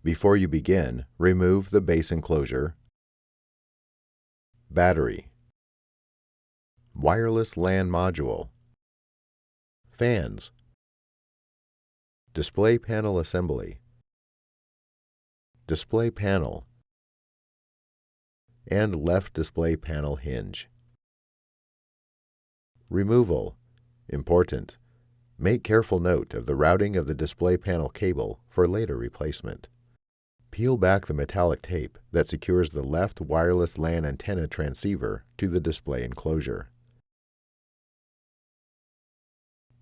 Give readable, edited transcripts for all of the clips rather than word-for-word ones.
Before you begin, remove the base enclosure, battery, wireless LAN module, fans, display panel assembly, display panel, and left display panel hinge. Removal. Important. Make careful note of the routing of the display panel cable for later replacement. Peel back the metallic tape that secures the left wireless LAN antenna transceiver to the display enclosure.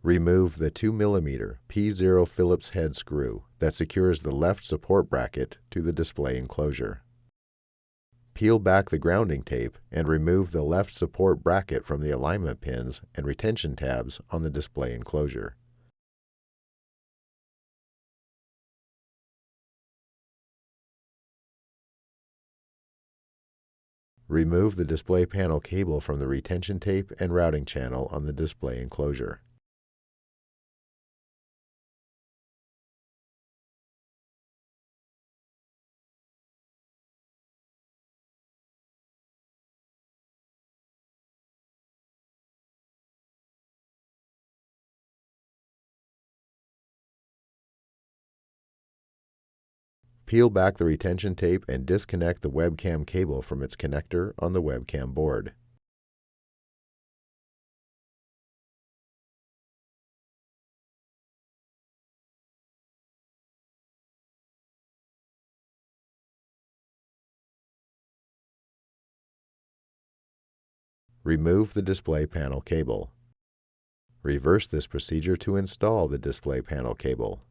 Remove the 2 mm P0 Phillips head screw that secures the left support bracket to the display enclosure. Peel back the grounding tape and remove the left support bracket from the alignment pins and retention tabs on the display enclosure. Remove the display panel cable from the retention tape and routing channel on the display enclosure. Peel back the retention tape and disconnect the webcam cable from its connector on the webcam board. Remove the display panel cable. Reverse this procedure to install the display panel cable.